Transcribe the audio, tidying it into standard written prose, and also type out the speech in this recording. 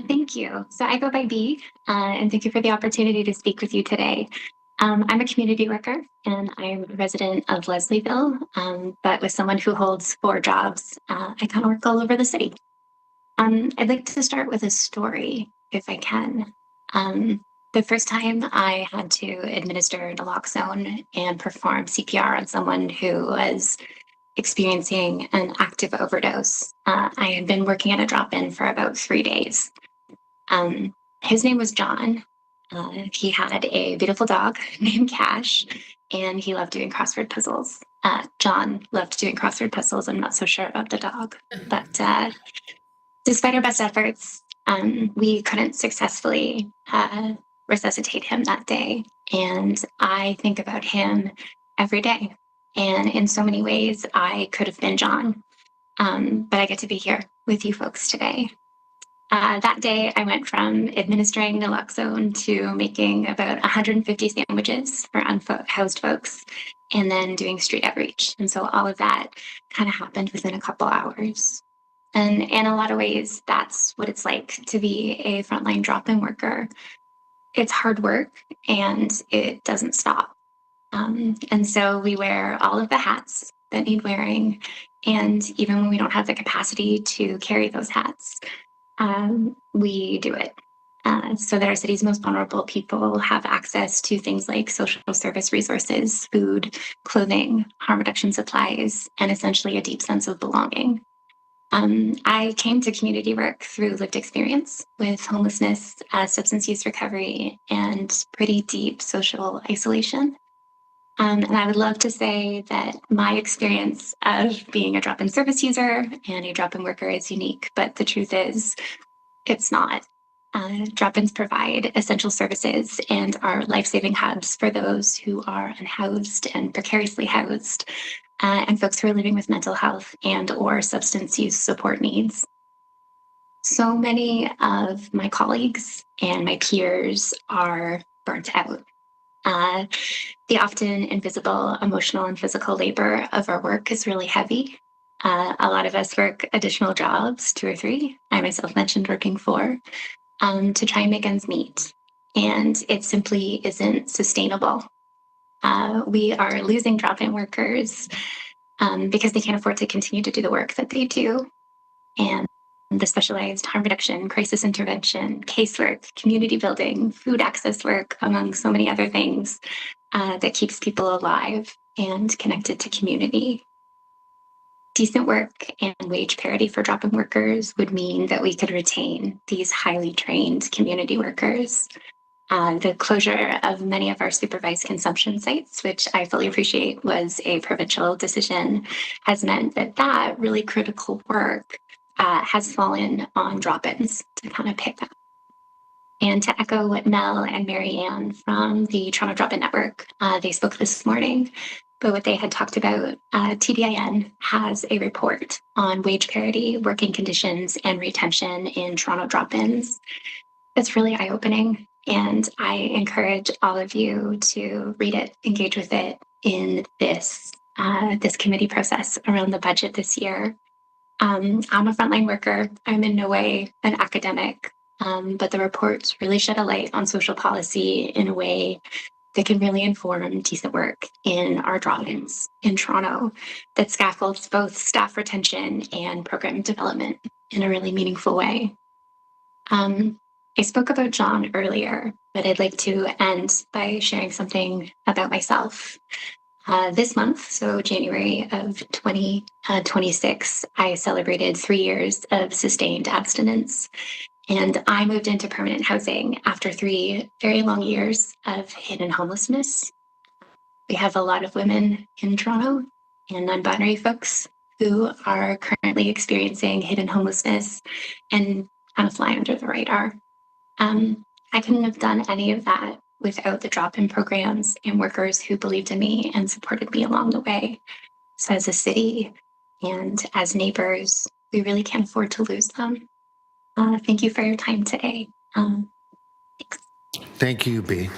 Thank you. So I go by B, and thank you for the opportunity to speak with you today. I'm a community worker, and I'm a resident of Leslieville, but with someone who holds four jobs, I kind of work all over the city. I'd like to start with a story, if I can. The first time I had to administer naloxone and perform CPR on someone who was experiencing an active overdose, I had been working at a drop-in for about 3 days. Um, his name was John. He had a beautiful dog named Cash, and he loved doing crossword puzzles. John loved doing crossword puzzles. I'm not so sure about the dog, but despite our best efforts, we couldn't successfully resuscitate him that day. And I think about him every day. And in so many ways, I could have been John, but I get to be here with you folks today. That day, I went from administering naloxone to making about 150 sandwiches for unhoused folks and then doing street outreach. And so all of that kind of happened within a couple hours. And in a lot of ways, that's what it's like to be a frontline drop-in worker. It's hard work and it doesn't stop. And so we wear all of the hats that need wearing. And even when we don't have the capacity to carry those hats, we do it so that our city's most vulnerable people have access to things like social service resources, food, clothing, harm reduction supplies, and essentially a deep sense of belonging. I came to community work through lived experience with homelessness, substance use recovery, and pretty deep social isolation. And I would love to say that my experience of being a drop-in service user and a drop-in worker is unique, but the truth is, it's not. Drop-ins provide essential services and are life-saving hubs for those who are unhoused and precariously housed, and folks who are living with mental health and or substance use support needs. So many of my colleagues and my peers are burnt out. The often invisible emotional and physical labor of our work is really heavy. A lot of us work additional jobs, 2 or 3. I myself mentioned working 4, to try and make ends meet. And it simply isn't sustainable. We are losing drop-in workers because they can't afford to continue to do the work that they do. And the specialized harm reduction, crisis intervention, casework, community building, food access work, among so many other things that keeps people alive and connected to community. Decent work and wage parity for drop-in workers would mean that we could retain these highly trained community workers. The closure of many of our supervised consumption sites, which I fully appreciate was a provincial decision, has meant that really critical work has fallen on drop-ins to kind of pick up. And to echo what Mel and Marianne from the Toronto Drop-In Network, they spoke this morning, but what they had talked about, TDIN has a report on wage parity, working conditions, and retention in Toronto drop-ins. It's really eye-opening, and I encourage all of you to read it, engage with it in this committee process around the budget this year. I'm a frontline worker. I'm in no way an academic, but the reports really shed a light on social policy in a way that can really inform decent work in our drop-ins in Toronto that scaffolds both staff retention and program development in a really meaningful way. I spoke about John earlier, but I'd like to end by sharing something about myself. This month, so January of 2026, I celebrated 3 years of sustained abstinence. And I moved into permanent housing after 3 very long years of hidden homelessness. We have a lot of women in Toronto and non-binary folks who are currently experiencing hidden homelessness and kind of fly under the radar. I couldn't have done any of that without the drop-in programs and workers who believed in me and supported me along the way. So as a city and as neighbors, we really can't afford to lose them. Thank you for your time today. Thanks. Thank you, B.